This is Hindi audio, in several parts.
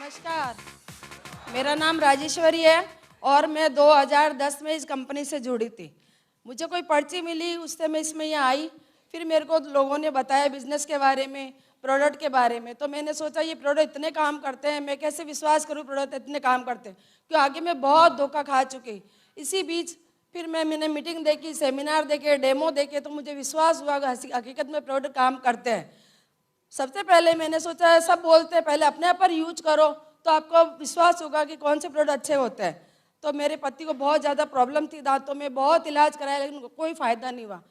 नमस्कार, मेरा नाम राजेश्वरी है और मैं 2010 में इस कंपनी से जुड़ी थी। मुझे कोई पर्ची मिली, उससे मैं इसमें यहाँ आई। फिर मेरे को लोगों ने बताया बिजनेस के बारे में, प्रोडक्ट के बारे में। तो मैंने सोचा ये प्रोडक्ट इतने काम करते हैं, मैं कैसे विश्वास करूँ प्रोडक्ट इतने काम करते हैं, क्यों आगे मैं बहुत धोखा खा चुकी। इसी बीच फिर मैंने मीटिंग देखी, सेमिनार देखे, डेमो देखे, तो मुझे विश्वास हुआ कि हकीकत में प्रोडक्ट काम करते हैं। सबसे पहले मैंने सोचा सब बोलते हैं पहले अपने आप पर यूज करो तो आपको विश्वास होगा कि कौन से प्रोडक्ट अच्छे होते हैं। तो मेरे पति को बहुत ज़्यादा प्रॉब्लम थी दांतों में, बहुत इलाज कराया लेकिन कोई फ़ायदा नहीं हुआ।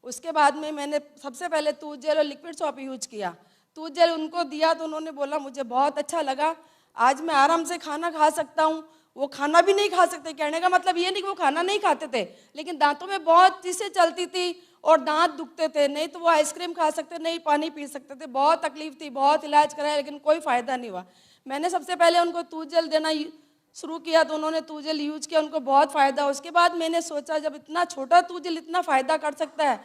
उसके बाद में मैंने सबसे पहले टूथ जेल और लिक्विड सोप यूज किया। टूथ जेल उनको दिया तो उन्होंने बोला मुझे बहुत अच्छा लगा, आज मैं आराम से खाना खा सकता हूँ। वो खाना भी नहीं खा सकते, कहने का मतलब ये नहीं कि वो खाना नहीं खाते थे, लेकिन दांतों में बहुत चीज़ें चलती थी और दांत दुखते थे। नहीं तो वो आइसक्रीम खा सकते, नहीं पानी पी सकते थे। बहुत तकलीफ थी, बहुत इलाज कराया लेकिन कोई फ़ायदा नहीं हुआ। मैंने सबसे पहले उनको टूथ जेल देना शुरू किया तो उन्होंने टूथ जेल यूज किया, उनको बहुत फ़ायदा। उसके बाद मैंने सोचा जब इतना छोटा टूथ जेल इतना फ़ायदा कर सकता है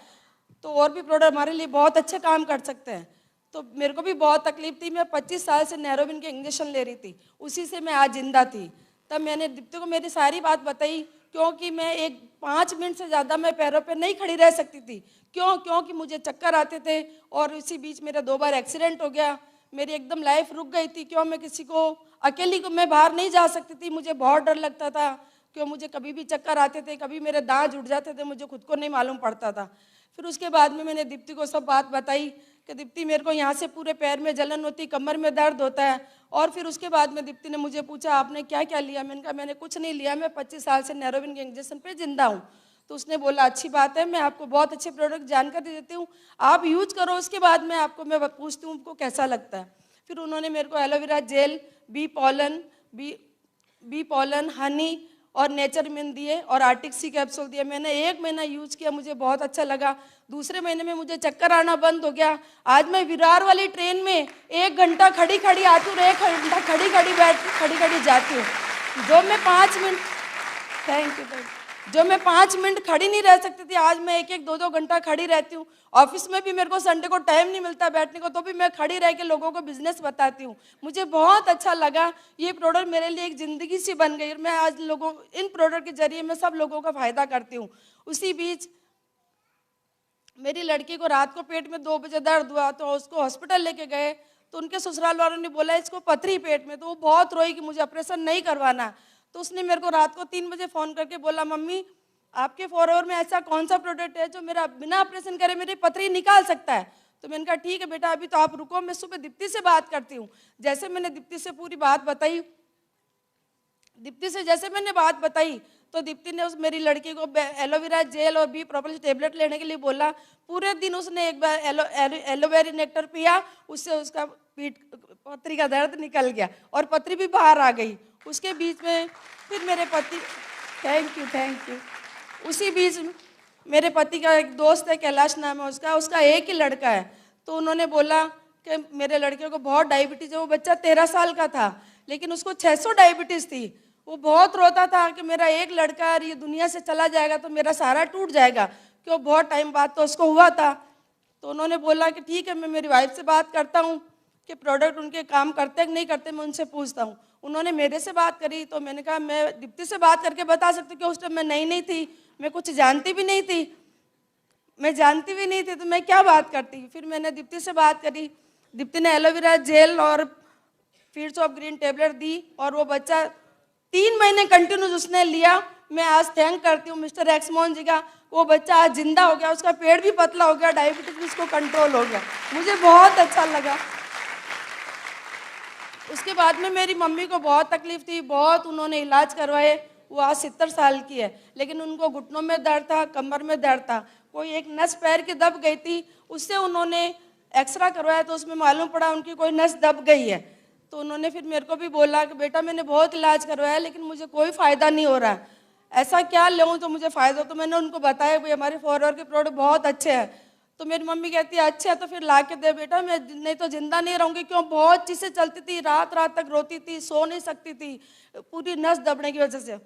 तो और भी प्रोडक्ट हमारे लिए बहुत अच्छे काम कर सकते हैं। तो मेरे को भी बहुत तकलीफ थी, मैं 25 साल से नैरोबिन के इंजेक्शन ले रही थी, उसी से मैं आज जिंदा थी। तब मैंने दीप्ति को मेरी सारी बात बताई, क्योंकि मैं 5 मिनट से ज़्यादा मैं पैरों पे नहीं खड़ी रह सकती थी। क्योंकि मुझे चक्कर आते थे और इसी बीच मेरा 2 बार एक्सीडेंट हो गया, मेरी एकदम लाइफ रुक गई थी। क्यों मैं किसी को अकेली को मैं बाहर नहीं जा सकती थी, मुझे बहुत डर लगता था। क्यों मुझे कभी भी चक्कर आते थे, कभी मेरे दांत जुड़ जाते थे, मुझे खुद को नहीं मालूम पड़ता था। फिर उसके बाद में मैंने दीप्ति को सब बात बताई कि दीप्ति मेरे को यहाँ से पूरे पैर में जलन होती, कमर में दर्द होता है। और फिर उसके बाद में दीप्ति ने मुझे पूछा आपने क्या क्या लिया। मैंने कहा मैंने कुछ नहीं लिया, मैं 25 साल से नैरोबिन के इंजेक्शन पे जिंदा हूँ। तो उसने बोला अच्छी बात है, मैं आपको बहुत अच्छे प्रोडक्ट जानकारी देती हूँ, आप यूज करो, उसके बाद में आपको मैं पूछती हूँ आपको कैसा लगता है। फिर उन्होंने मेरे को aloe vera gel, B pollen, honey और नेचर मिन दिए और आर्टिक सी कैप्सूल दिए। मैंने 1 महीना यूज किया, मुझे बहुत अच्छा लगा। दूसरे महीने में मुझे चक्कर आना बंद हो गया। आज मैं विरार वाली ट्रेन में 1 घंटा खड़ी खड़ी आती हूँ, 1 घंटा खड़ी खड़ी बैठ खड़ी खड़ी जाती हूँ। जो मैं 5 मिनट थैंक यू जो मैं 5 मिनट खड़ी नहीं रह सकती थी, आज मैं 1-1, 2-2 घंटा खड़ी रहती हूँ। ऑफिस में भी मेरे को संडे को टाइम नहीं मिलता बैठने को, तो भी मैं खड़ी रह के लोगों को बिजनेस बताती हूँ। मुझे बहुत अच्छा लगा, ये प्रोडक्ट मेरे लिए एक ज़िंदगी सी बन गई। मैं आज इन प्रोडक्ट के जरिए मैं सब लोगों का फ़ायदा करती हूँ। उसी बीच मेरी लड़की को रात को पेट में 2 बजे दर्द हुआ तो उसको हॉस्पिटल लेके गए, तो उनके ससुराल वालों ने बोला इसको पथरी पेट में। तो वो बहुत रोई कि मुझे ऑपरेशन नहीं करवाना। तो उसने मेरे को रात को 3 बजे फ़ोन करके बोला मम्मी आपके फॉरएवर में ऐसा कौन सा प्रोडक्ट है जो मेरा बिना ऑपरेशन करे मेरी पथरी निकाल सकता है। तो मैंने कहा ठीक है बेटा, अभी तो आप रुको, मैं सुबह दीप्ति से बात करती हूँ। जैसे मैंने दीप्ति से पूरी बात बताई, दीप्ति से जैसे मैंने बात बताई तो दीप्ति ने मेरी लड़की को एलोवेरा जेल और बी प्रोपोलिस टेबलेट लेने के लिए बोला। पूरे दिन उसने एक बार एलोवेरा नेक्टर पिया, उससे उसका पथरी का दर्द निकल गया और पथरी भी बाहर आ गई। उसके बीच में फिर मेरे पति थैंक यू उसी बीच मेरे पति का एक दोस्त है, कैलाश नाम है उसका एक ही लड़का है। तो उन्होंने बोला कि मेरे लड़के को बहुत डायबिटीज़ है। वो बच्चा 13 साल का था लेकिन उसको 600 डायबिटीज़ थी। वो बहुत रोता था कि मेरा एक लड़का ये दुनिया से चला जाएगा तो मेरा सारा टूट जाएगा, क्यों बहुत टाइम बाद तो उसको हुआ था। तो उन्होंने बोला कि ठीक है, मैं मेरी वाइफ से बात करता हूँ कि प्रोडक्ट उनके काम करते कि नहीं करते, मैं उनसे पूछता हूँ। उन्होंने मेरे से बात करी तो मैंने कहा मैं दीप्ति से बात करके बता सकती हूँ कि उस टाइम मैं नई थी, मैं कुछ जानती भी नहीं थी, तो मैं क्या बात करती। फिर मैंने दीप्ति से बात करी, दीप्ति ने एलोवेरा जेल और फीड्स ऑफ ग्रीन टेबलेट दी और वो बच्चा 3 महीने कंटिन्यूस उसने लिया। मैं आज थैंक करती हूँ मिस्टर एक्समोहन जी का, वो बच्चा आज जिंदा हो गया, उसका पेट भी पतला हो गया, डायबिटीज भी उसको कंट्रोल हो गया। मुझे बहुत अच्छा लगा। उसके बाद में मेरी मम्मी को बहुत तकलीफ थी, बहुत उन्होंने इलाज करवाए। वो आज 70 साल की है लेकिन उनको घुटनों में दर्द था, कमर में दर्द था, कोई एक नस पैर की दब गई थी। उससे उन्होंने एक्सरा करवाया तो उसमें मालूम पड़ा उनकी कोई नस दब गई है। तो उन्होंने फिर मेरे को भी बोला कि बेटा मैंने बहुत इलाज करवाया लेकिन मुझे कोई फ़ायदा नहीं हो रहा है, ऐसा क्या लूँ तो मुझे फ़ायदा। तो मैंने उनको बताया भाई हमारे फॉरएवर के प्रोडक्ट बहुत अच्छे हैं। तो मेरी मम्मी कहती है अच्छा तो फिर ला के दे बेटा, मैं नहीं तो जिंदा नहीं रहूँगी। क्यों बहुत चीज़ें चलती थी, रात रात तक रोती थी, सो नहीं सकती थी, पूरी नस दबने की वजह से।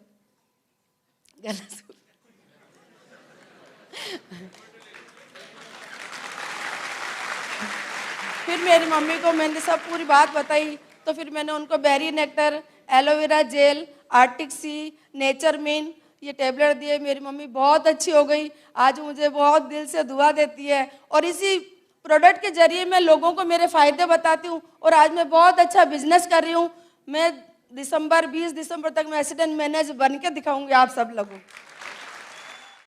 फिर मेरी मम्मी को मैंने सब पूरी बात बताई तो फिर मैंने उनको berry nectar, aloe vera gel, Arctic Sea, nature मिन ये टैबलेट दिए। मेरी मम्मी बहुत अच्छी हो गई, आज मुझे बहुत दिल से दुआ देती है। और इसी प्रोडक्ट के जरिए मैं लोगों को मेरे फ़ायदे बताती हूँ और आज मैं बहुत अच्छा बिजनेस कर रही हूँ। मैं 20 दिसंबर तक मैं एसिडेंट मैनेजर बन के दिखाऊंगी आप सब लोगों को।